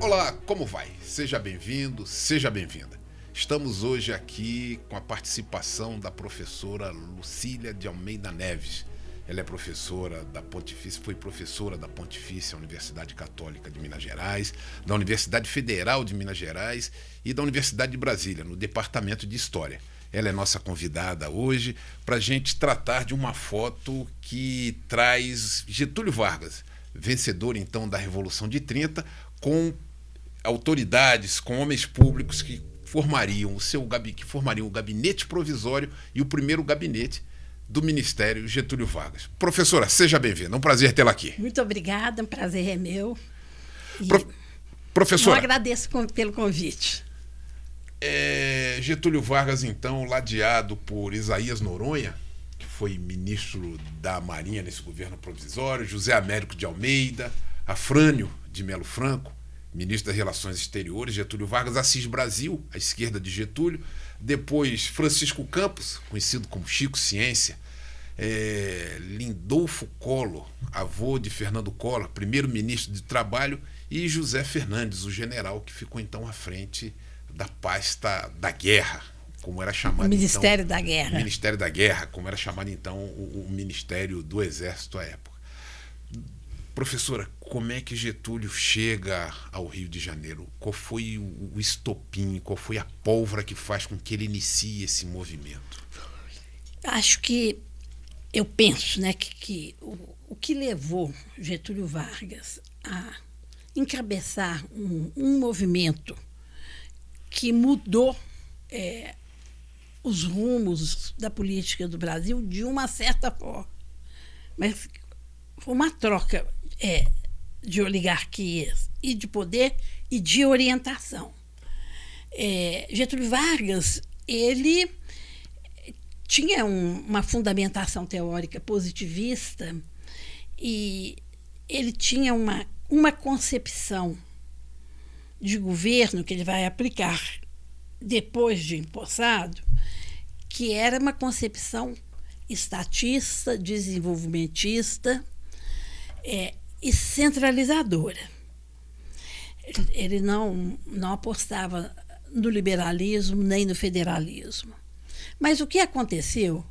Olá, como vai? Seja bem-vindo, seja bem-vinda. Estamos hoje aqui com a participação da professora Lucília de Almeida Neves. Ela é professora da Pontifícia, foi professora da Pontifícia Universidade Católica de Minas Gerais, da Universidade Federal de Minas Gerais e da Universidade de Brasília, no Departamento de História. Ela é nossa convidada hoje para a gente tratar de uma foto que traz Getúlio Vargas, vencedor então da Revolução de 30, com autoridades, com homens públicos que formariam o gabinete provisório e o primeiro gabinete do Ministério Getúlio Vargas. Professora, seja bem-vinda, é um prazer tê-la aqui. Muito obrigada, um prazer é meu. Professora, eu agradeço pelo convite. Getúlio Vargas, então, ladeado por Isaías Noronha, que foi ministro da Marinha nesse governo provisório, José Américo de Almeida, Afrânio de Melo Franco, ministro das Relações Exteriores, Getúlio Vargas, Assis Brasil, à esquerda de Getúlio, depois Francisco Campos, conhecido como Chico Ciência, Lindolfo Collor, avô de Fernando Collor, primeiro-ministro de Trabalho, e José Fernandes, o general que ficou então à frente da pasta da guerra, como era chamado Ministério da Guerra. Ministério da Guerra, como era chamado então o Ministério do Exército à época. Professora, como é que Getúlio chega ao Rio de Janeiro? Qual foi o estopim, qual foi a pólvora que faz com que ele inicie esse movimento? Eu penso, né, que o que levou Getúlio Vargas a encabeçar um movimento que mudou os rumos da política do Brasil de uma certa forma. Mas foi uma troca de oligarquias e de poder e de orientação. Getúlio Vargas, ele tinha uma fundamentação teórica positivista e ele tinha uma concepção de governo que ele vai aplicar depois de empossado, que era uma concepção estatista, desenvolvimentista e centralizadora. Ele não apostava no liberalismo nem no federalismo. Mas o que aconteceu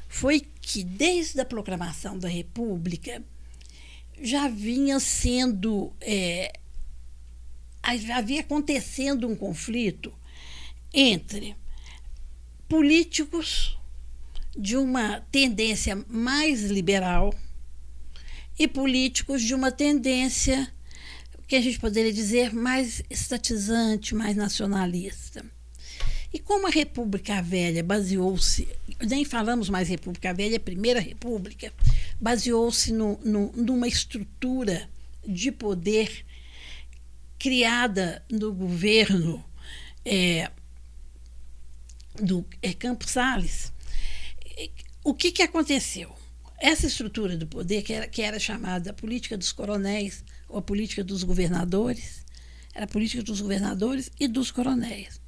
foi que, desde a proclamação da República, já havia acontecendo um conflito entre políticos de uma tendência mais liberal e políticos de uma tendência que a gente poderia dizer mais estatizante, mais nacionalista. E como a República Velha baseou-se, nem falamos mais República Velha, a Primeira República, baseou-se numa estrutura de poder criada no governo do Campos Salles. O que aconteceu? Essa estrutura do poder, que era chamada política dos coronéis ou a política dos governadores, era a política dos governadores e dos coronéis.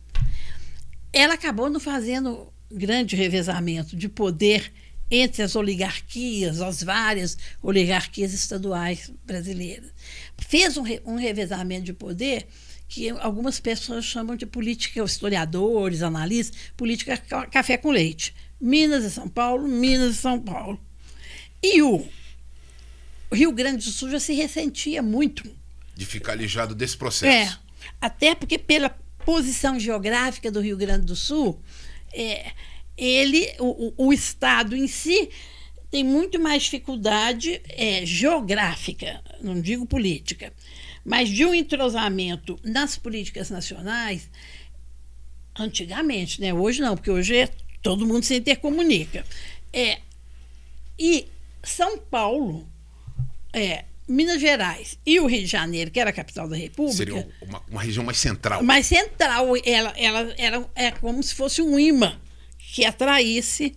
Ela acabou não fazendo grande revezamento de poder entre as oligarquias, as várias oligarquias estaduais brasileiras. Fez um revezamento de poder que algumas pessoas chamam de política, historiadores, analistas, política café com leite. Minas e São Paulo, Minas e São Paulo. E o Rio Grande do Sul já se ressentia muito. De ficar alijado desse processo. Até porque, pela posição geográfica do Rio Grande do Sul, o Estado em si tem muito mais dificuldade geográfica, não digo política, mas de um entrosamento nas políticas nacionais, antigamente, né? Hoje não, porque hoje todo mundo se intercomunica. E São Paulo Minas Gerais e o Rio de Janeiro, que era a capital da República... Seria uma região mais central. Mais central. Ela era como se fosse um imã que atraísse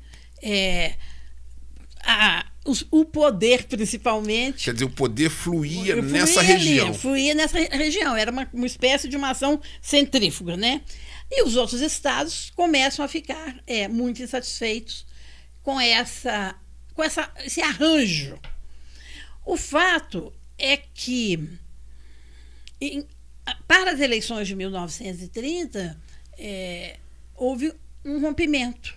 o poder, principalmente. Quer dizer, o poder fluía nessa região. Fluía nessa região. Era uma espécie de uma ação centrífuga, né? E os outros estados começam a ficar muito insatisfeitos com esse arranjo. O fato é que, para as eleições de 1930, houve um rompimento,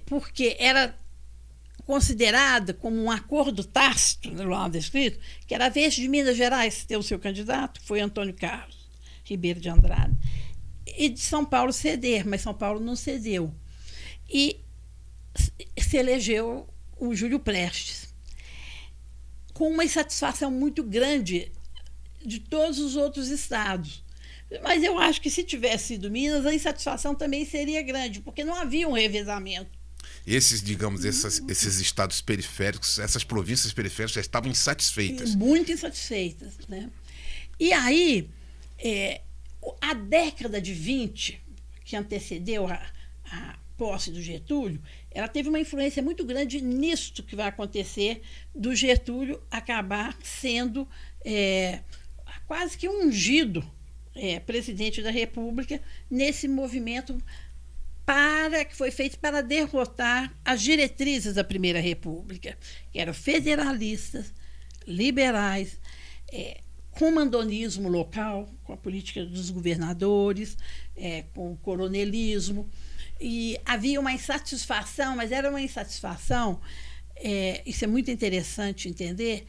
porque era considerada como um acordo tácito, no lado escrito, que era a vez de Minas Gerais ter o seu candidato, que foi Antônio Carlos Ribeiro de Andrade, e de São Paulo ceder, mas São Paulo não cedeu. E se elegeu o Júlio Prestes, com uma insatisfação muito grande de todos os outros estados. Mas eu acho que se tivesse sido Minas, a insatisfação também seria grande, porque não havia um revezamento. Digamos, esses estados periféricos, essas províncias periféricas já estavam insatisfeitas. Muito insatisfeitas, né? E aí, a década de 20, que antecedeu a posse do Getúlio, ela teve uma influência muito grande nisto que vai acontecer, do Getúlio acabar sendo quase que ungido presidente da República nesse movimento que foi feito para derrotar as diretrizes da Primeira República, que eram federalistas, liberais, com mandonismo local, com a política dos governadores, com o coronelismo. E havia uma insatisfação, mas era uma insatisfação, isso é muito interessante entender,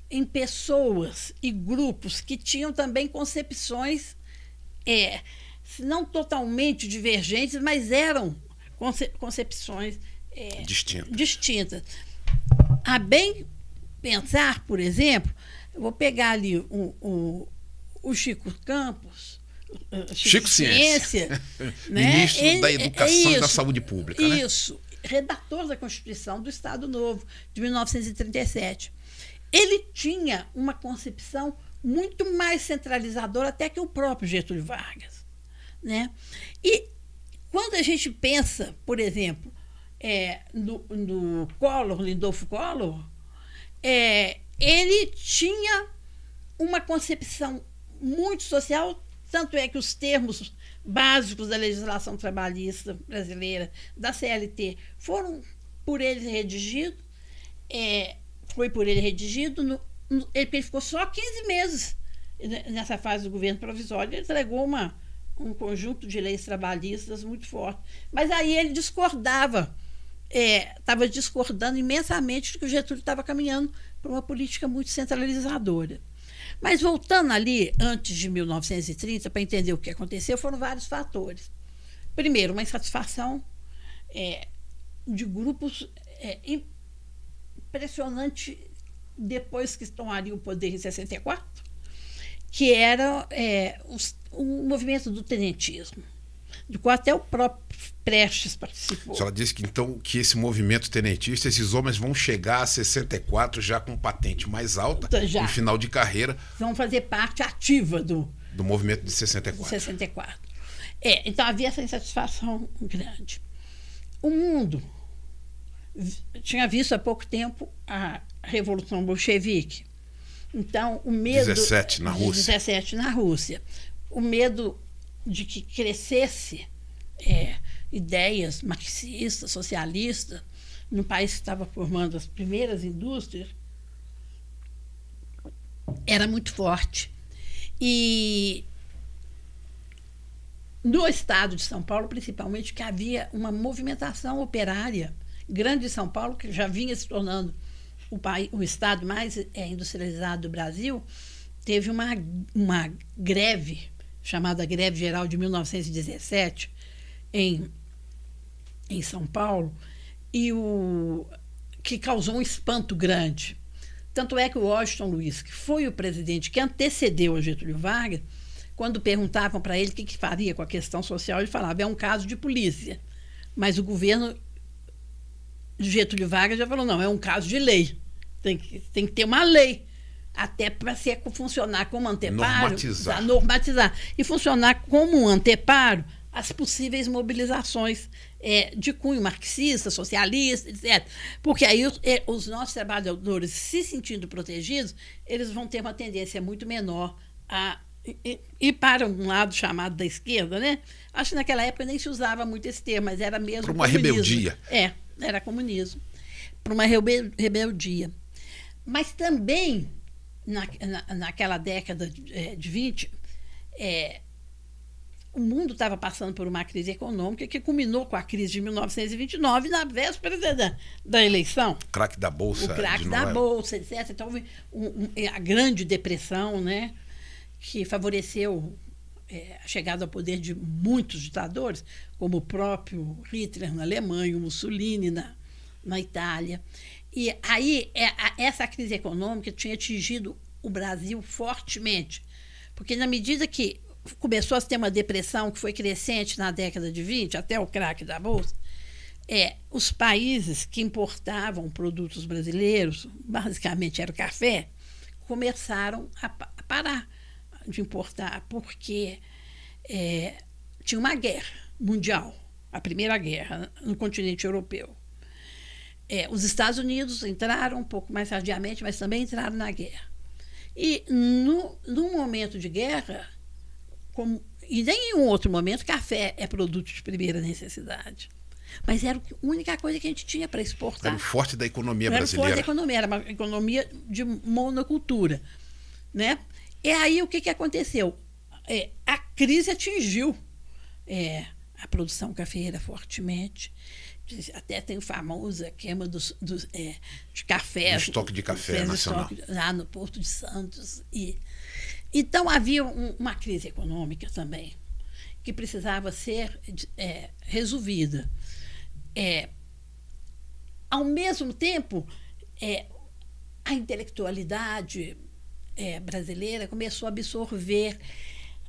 em pessoas e grupos que tinham também concepções, se não totalmente divergentes, mas eram concepções distintas. A bem pensar, por exemplo, eu vou pegar ali o Chico Campos, Chico Ciência, né? Ministro da Educação e da Saúde Pública. Isso, né? Redator da Constituição do Estado Novo, de 1937. Ele tinha uma concepção muito mais centralizadora até que o próprio Getúlio Vargas, né? E quando a gente pensa, por exemplo, no Collor, Lindolfo Collor, ele tinha uma concepção muito social, tanto é que os termos básicos da legislação trabalhista brasileira, da CLT, foram por ele redigidos, ele ficou só 15 meses nessa fase do governo provisório, ele entregou um conjunto de leis trabalhistas muito forte. Mas aí ele discordava, estava discordando imensamente de que o Getúlio estava caminhando para uma política muito centralizadora. Mas voltando ali, antes de 1930, para entender o que aconteceu, foram vários fatores. Primeiro, uma insatisfação de grupos impressionante depois que tomaria o poder em 64, que era o movimento do tenentismo, do qual até o próprio Prestes participou. A senhora disse que, então, que esse movimento tenentista, esses homens vão chegar a 64 já com patente mais alta, já, no final de carreira. Vão fazer parte ativa do movimento de 64. De 64. Então havia essa insatisfação grande. O mundo tinha visto há pouco tempo a Revolução Bolchevique. Então, o medo... 17 na Rússia. 17 na Rússia. O medo de que crescesse ideias marxistas, socialistas, no país que estava formando as primeiras indústrias, era muito forte. E no estado de São Paulo, principalmente, que havia uma movimentação operária grande de São Paulo, que já vinha se tornando o estado mais industrializado do Brasil, teve uma greve, chamada Greve Geral de 1917, em São Paulo, que causou um espanto grande. Tanto é que o Washington Luiz, que foi o presidente que antecedeu a Getúlio Vargas, quando perguntavam para ele o que faria com a questão social, ele falava, é um caso de polícia. Mas o governo de Getúlio Vargas já falou, não, é um caso de lei. Tem que ter uma lei, até para funcionar como anteparo. Normatizar. E funcionar como um anteparo às possíveis mobilizações de cunho marxista, socialista, etc. Porque aí os nossos trabalhadores, se sentindo protegidos, eles vão ter uma tendência muito menor a ir para um lado chamado da esquerda, né? Acho que naquela época nem se usava muito esse termo, mas era mesmo para uma rebeldia. Era comunismo. Para uma rebeldia. Mas também, naquela década de 20, o mundo estava passando por uma crise econômica que culminou com a crise de 1929, na véspera da eleição. O craque da Bolsa. O craque da Bolsa, etc. Então, houve a Grande Depressão, né, que favoreceu a chegada ao poder de muitos ditadores, como o próprio Hitler na Alemanha, o Mussolini na Itália. E aí, essa crise econômica tinha atingido o Brasil fortemente, porque na medida que começou a ter uma depressão que foi crescente na década de 20, até o craque da Bolsa, os países que importavam produtos brasileiros, basicamente era o café, começaram a parar de importar, porque tinha uma guerra mundial, a Primeira Guerra no continente europeu. Os Estados Unidos entraram um pouco mais tardiamente, mas também entraram na guerra. E no momento de guerra, e nem em um outro momento, café é produto de primeira necessidade. Mas era a única coisa que a gente tinha para exportar. Era o forte da economia brasileira. Era o forte da economia, era uma economia de monocultura, né? E aí o que aconteceu? A crise atingiu a produção cafeeira fortemente. Até tem a famosa queima de café. O estoque de café nacional. Lá no Porto de Santos. Então havia uma crise econômica também, que precisava ser resolvida. Ao mesmo tempo, a intelectualidade brasileira começou a absorver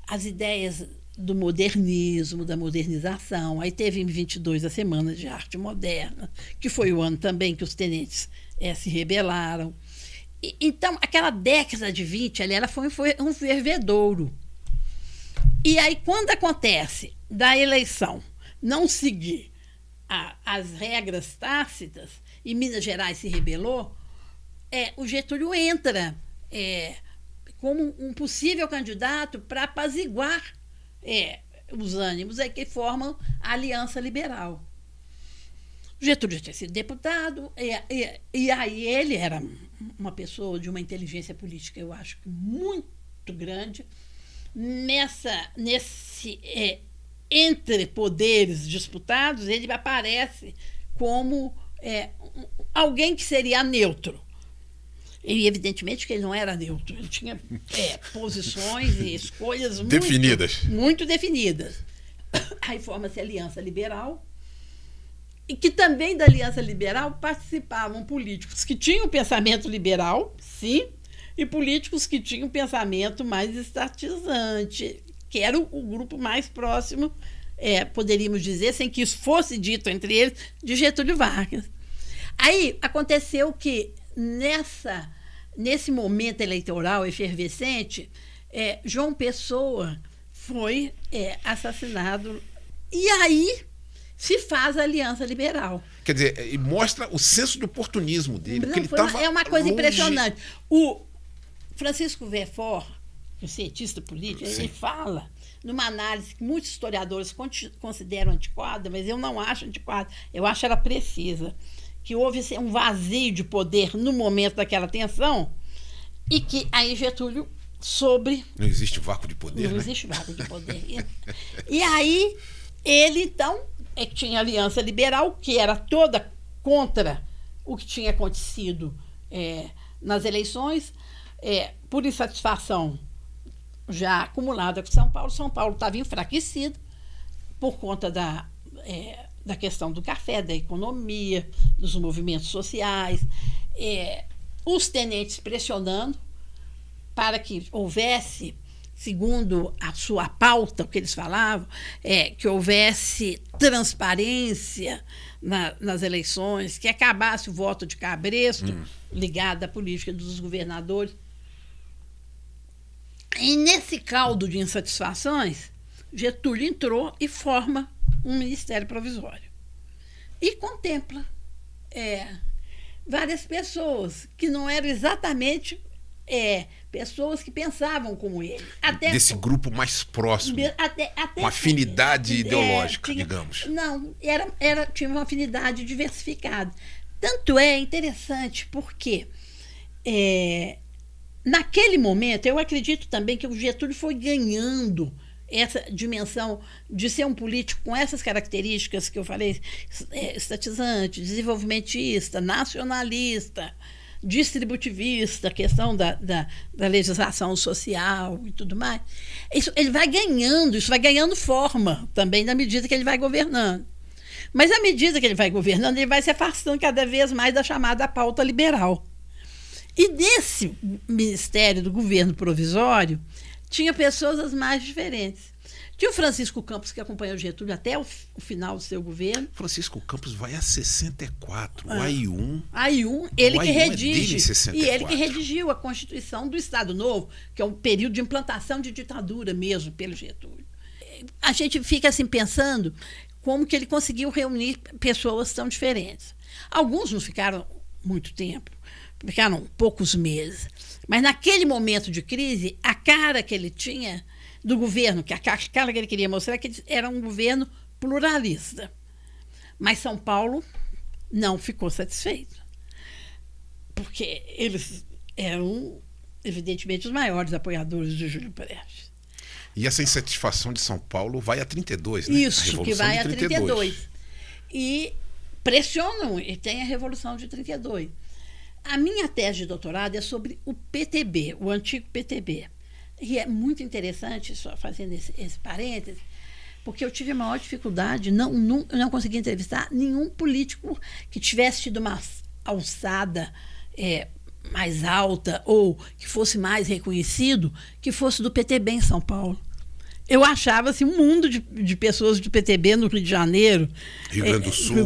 as ideias do modernismo, da modernização. Aí teve em 22 a Semana de Arte Moderna, que foi o ano também que os tenentes se rebelaram. Então, aquela década de 20 ali, ela foi um fervedouro. E aí, quando acontece da eleição não seguir as regras tácitas, e Minas Gerais se rebelou, o Getúlio entra como um possível candidato para apaziguar os ânimos que formam a Aliança Liberal. O Getúlio já tinha sido deputado, e aí ele era uma pessoa de uma inteligência política, eu acho, muito grande. Nesse entre poderes disputados, ele aparece como alguém que seria neutro. E, evidentemente, que ele não era neutro. Ele tinha posições e escolhas muito definidas. Aí forma-se a Aliança Liberal, e que também da Aliança Liberal participavam políticos que tinham pensamento liberal, sim, e políticos que tinham pensamento mais estatizante, que era o grupo mais próximo, poderíamos dizer, sem que isso fosse dito entre eles, de Getúlio Vargas. Aí aconteceu que, nesse momento eleitoral efervescente, João Pessoa foi assassinado. E aí se faz a Aliança Liberal. Quer dizer, e mostra o senso do oportunismo dele. É uma coisa impressionante. O Francisco Verfort, um cientista político, ele fala, numa análise que muitos historiadores consideram antiquada, mas eu não acho antiquada, eu acho ela precisa, que houve um vazio de poder no momento daquela tensão, e que aí Getúlio Não existe vácuo de poder, Não existe vácuo de poder. E aí, ele, então, tinha a Aliança Liberal, que era toda contra o que tinha acontecido nas eleições, por insatisfação já acumulada com São Paulo. São Paulo estava enfraquecido por conta da questão do café, da economia, dos movimentos sociais, os tenentes pressionando para que houvesse segundo a sua pauta, o que eles falavam, que houvesse transparência nas eleições, que acabasse o voto de cabresto ligado à política dos governadores. E nesse caldo de insatisfações, Getúlio entrou e forma um ministério provisório. E contempla várias pessoas que não eram exatamente pessoas que pensavam como ele. Desse grupo mais próximo, com afinidade ideológica, digamos. Não, tinha uma afinidade diversificada. Tanto é interessante porque, naquele momento, eu acredito também que o Getúlio foi ganhando essa dimensão de ser um político com essas características que eu falei, estatizante, desenvolvimentista, nacionalista, distributivista, a questão da legislação social e tudo mais. Isso vai ganhando forma também na medida que ele vai governando. Mas à medida que ele vai governando, ele vai se afastando cada vez mais da chamada pauta liberal. E nesse ministério do governo provisório, tinha pessoas as mais diferentes. Tinha o Francisco Campos, que acompanhou o Getúlio até o final do seu governo. Francisco Campos vai a 64, o AI-1. AI-1, ele que redige. E ele que redigiu a Constituição do Estado Novo, que é um período de implantação de ditadura mesmo, pelo Getúlio. A gente fica assim pensando como que ele conseguiu reunir pessoas tão diferentes. Alguns não ficaram muito tempo, ficaram poucos meses. Mas naquele momento de crise, a cara que ele tinha do governo, que a cara que ele queria mostrar é que era um governo pluralista. Mas São Paulo não ficou satisfeito, porque eles eram, evidentemente, os maiores apoiadores de Júlio Prestes. E essa insatisfação de São Paulo vai a 32, né? Isso, que vai a 32. E pressionam, e tem a Revolução de 32. A minha tese de doutorado é sobre o PTB, o antigo PTB. E é muito interessante, só fazendo esse parêntese, porque eu tive a maior dificuldade, não consegui entrevistar nenhum político que tivesse tido uma alçada mais alta ou que fosse mais reconhecido, que fosse do PTB em São Paulo. Eu achava assim, um mundo de pessoas do PTB no Rio de Janeiro, Rio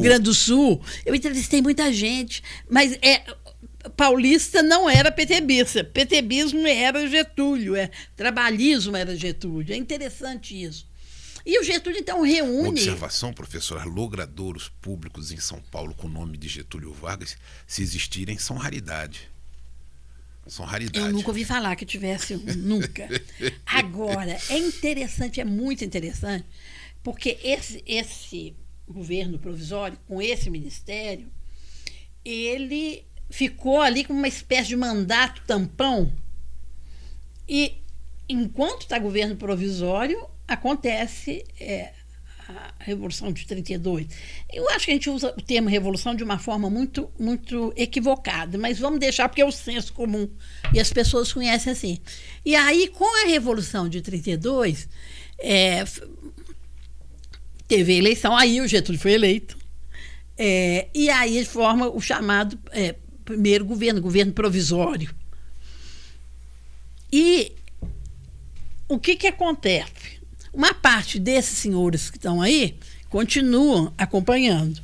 Grande do Sul. Eu entrevistei muita gente, mas paulista não era PTBista. PTBismo era Getúlio, trabalhismo era Getúlio. É interessante isso. E o Getúlio, então, reúne... Uma observação, professora, logradouros públicos em São Paulo com o nome de Getúlio Vargas, se existirem, são raridade. São raridade. Eu nunca ouvi falar que tivesse nunca. Agora, é interessante, é muito interessante, porque esse governo provisório, com esse ministério, ele ficou ali com uma espécie de mandato tampão. E, enquanto está governo provisório, acontece a Revolução de 32. Eu acho que a gente usa o termo revolução de uma forma muito, muito equivocada, mas vamos deixar porque é o senso comum e as pessoas conhecem assim. E aí, com a Revolução de 32, teve a eleição, aí o Getúlio foi eleito, e aí ele forma o chamado primeiro governo provisório. E o que acontece? Uma parte desses senhores que estão aí continuam acompanhando.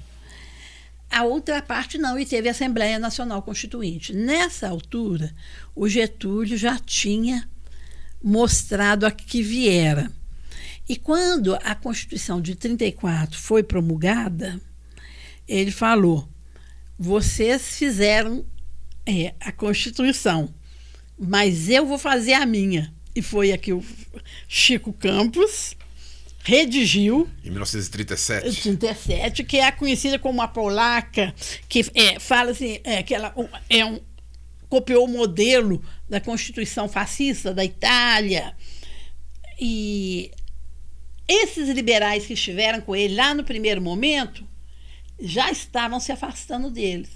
A outra parte não, e teve a Assembleia Nacional Constituinte. Nessa altura, o Getúlio já tinha mostrado a que viera. E quando a Constituição de 34 foi promulgada, ele falou: vocês fizeram a Constituição, mas eu vou fazer a minha. E foi aqui o Chico Campos redigiu... Em 1937. Que é conhecida como a polaca, que fala assim, que ela copiou o modelo da Constituição fascista da Itália. E esses liberais que estiveram com ele lá no primeiro momento já estavam se afastando deles.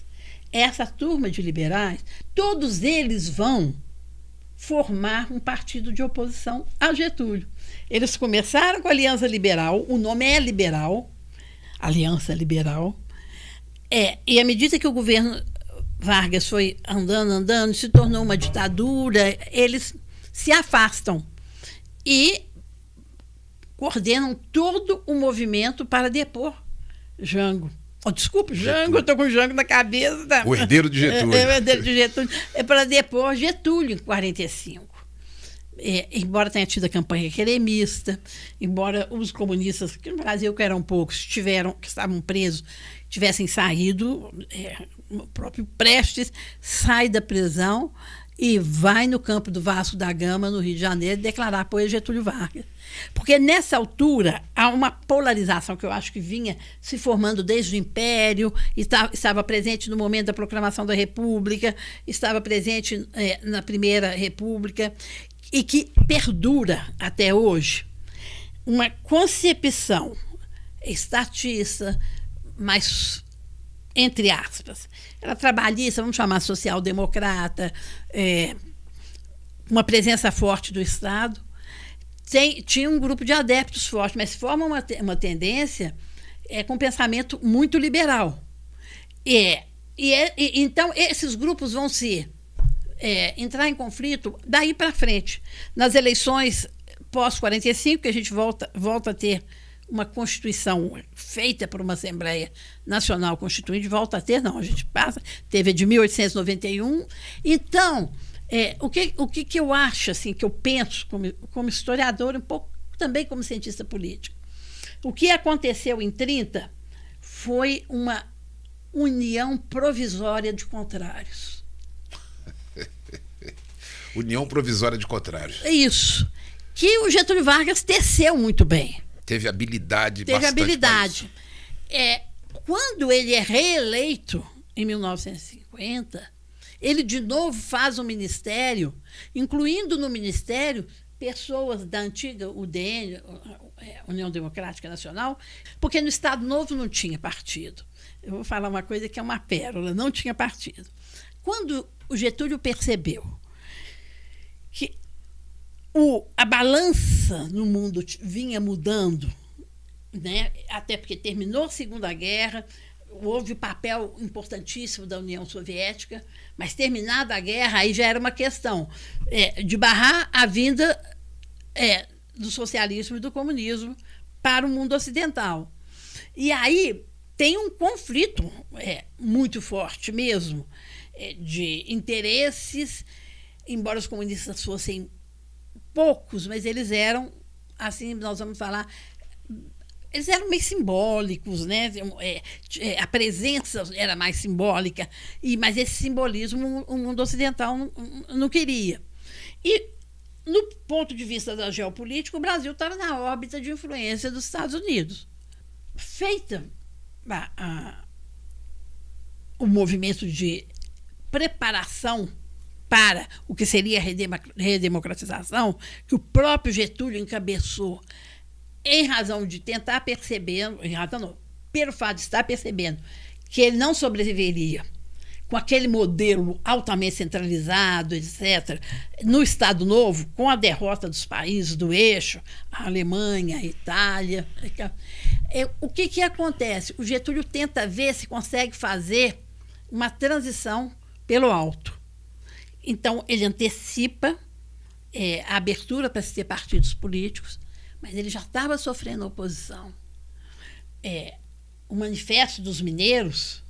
Essa turma de liberais, todos eles vão formar um partido de oposição a Getúlio. Eles começaram com a Aliança Liberal, o nome é liberal, Aliança Liberal, e à medida que o governo Vargas foi andando, se tornou uma ditadura, eles se afastam. e coordenam todo o movimento para depor Jango. Oh, desculpe, Jango, eu estou com Jango na cabeça. Tá? O herdeiro de Getúlio. O herdeiro de Getúlio. É para depor Getúlio em 1945. Embora tenha tido a campanha queremista, embora os comunistas, que no Brasil que eram poucos, que estavam presos, tivessem saído, o próprio Prestes sai da prisão e vai no campo do Vasco da Gama, no Rio de Janeiro, declarar apoio a Getúlio Vargas. Porque nessa altura há uma polarização que eu acho que vinha se formando desde o Império, estava presente no momento da proclamação da República, estava presente na Primeira República, e que perdura até hoje. Uma concepção estatista, mas, entre aspas, era trabalhista, vamos chamar social-democrata, uma presença forte do Estado. Tinha um grupo de adeptos forte, mas forma uma tendência com pensamento muito liberal. Então, esses grupos vão entrar em conflito daí para frente. Nas eleições pós-45, que a gente volta a ter uma Constituição feita por uma Assembleia Nacional Constituinte, volta a ter, não, a gente teve a de 1891. Então, o que eu acho, assim, que eu penso como historiador, um pouco também como cientista político, o que aconteceu em 30 foi uma união provisória de contrários. União provisória de contrários. Isso. Que o Getúlio Vargas teceu muito bem. Teve habilidade. Quando ele é reeleito, em 1950, ele de novo faz um ministério, incluindo no ministério pessoas da antiga UDN, União Democrática Nacional, porque no Estado Novo não tinha partido. Eu vou falar uma coisa que é uma pérola, não tinha partido. Quando o Getúlio percebeu que a balança no mundo vinha mudando, né? Até porque terminou a Segunda Guerra, houve o papel importantíssimo da União Soviética, mas terminada a guerra, aí já era uma questão de barrar a vinda do socialismo e do comunismo para o mundo ocidental. E aí tem um conflito muito forte mesmo, de interesses, embora os comunistas fossem poucos, mas eles eram, assim, nós vamos falar, eles eram meio simbólicos, né? A presença era mais simbólica, mas esse simbolismo o mundo ocidental não queria. E, no ponto de vista da geopolítica, o Brasil estava na órbita de influência dos Estados Unidos. Feita o movimento de preparação para o que seria a redemocratização, que o próprio Getúlio encabeçou, em razão de tentar perceber, pelo fato de estar percebendo que ele não sobreviveria com aquele modelo altamente centralizado, etc., no Estado Novo, com a derrota dos países do eixo, a Alemanha, a Itália. O que acontece? O Getúlio tenta ver se consegue fazer uma transição pelo alto. Então, ele antecipa a abertura para se ter partidos políticos, mas ele já estava sofrendo oposição. O Manifesto dos Mineiros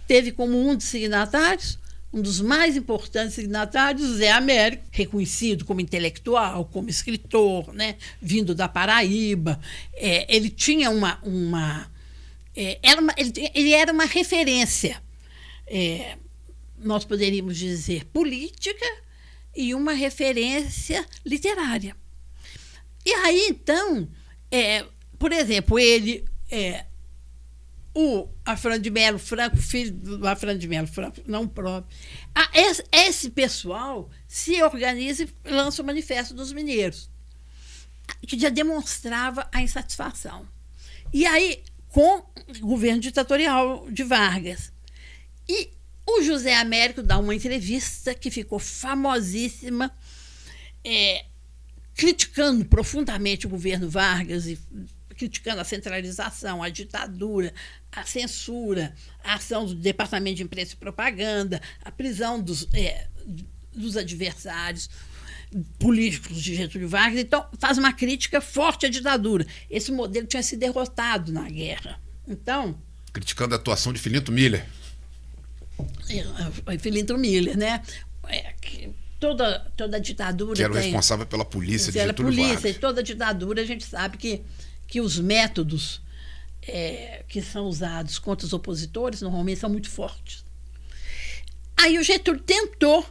teve como um dos signatários, um dos mais importantes signatários, Zé Américo, reconhecido como intelectual, como escritor, né, vindo da Paraíba. Ele tinha ele era uma referência, nós poderíamos dizer, política e uma referência literária. E aí, então, por exemplo, ele, o Afrânio de Melo Franco, filho do Afrânio de Melo Franco, não próprio, esse pessoal se organiza e lança o Manifesto dos Mineiros, que já demonstrava a insatisfação. E aí, com o governo ditatorial de Vargas. E o José Américo dá uma entrevista que ficou famosíssima, criticando profundamente o governo Vargas e criticando a centralização, a ditadura, a censura, a ação do Departamento de Imprensa e Propaganda, a prisão dos adversários. políticos de Getúlio Vargas, então faz uma crítica forte à ditadura. Esse modelo tinha sido derrotado na guerra. Então, criticando a atuação de Filinto Miller. Filinto Miller, né? Toda ditadura que era o tem, responsável pela polícia de Getúlio polícia, Vargas. E toda ditadura a gente sabe que os métodos que são usados contra os opositores normalmente são muito fortes. Aí o Getúlio tentou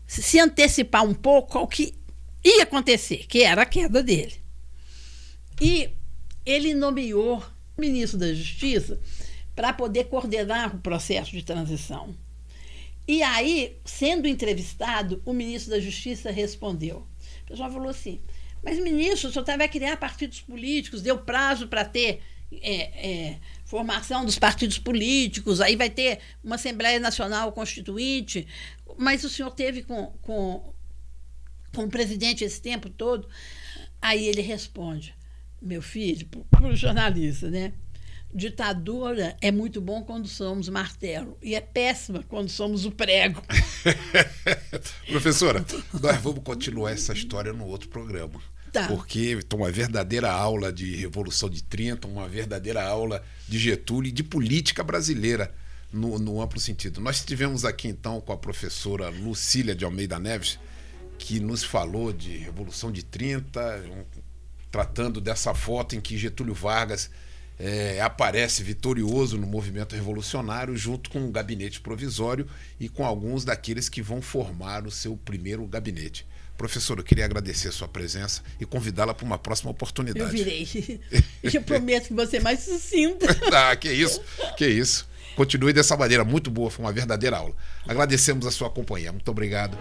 se antecipar um pouco ao que ia acontecer, que era a queda dele. E ele nomeou o ministro da Justiça para poder coordenar o processo de transição. E aí, sendo entrevistado, o ministro da Justiça respondeu. O pessoal falou assim, mas ministro, o senhor vai criar partidos políticos, deu prazo para ter formação dos partidos políticos, aí vai ter uma Assembleia Nacional Constituinte, mas o senhor teve com o presidente esse tempo todo? Aí ele responde, meu filho, para o jornalista, né? Ditadura é muito bom quando somos martelo e é péssima quando somos o prego. Professora, nós vamos continuar essa história no outro programa. Tá. Porque uma verdadeira aula de Revolução de 30, uma verdadeira aula de Getúlio e de política brasileira no amplo sentido. Nós estivemos aqui então com a professora Lucília de Almeida Neves, que nos falou de Revolução de 30, tratando dessa foto em que Getúlio Vargas aparece vitorioso no movimento revolucionário, junto com um gabinete provisório e com alguns daqueles que vão formar o seu primeiro gabinete. Professora, eu queria agradecer a sua presença e convidá-la para uma próxima oportunidade. Eu virei. Eu prometo que você é mais sucinta. Que isso. Continue dessa maneira, muito boa, foi uma verdadeira aula. Agradecemos a sua companhia. Muito obrigado.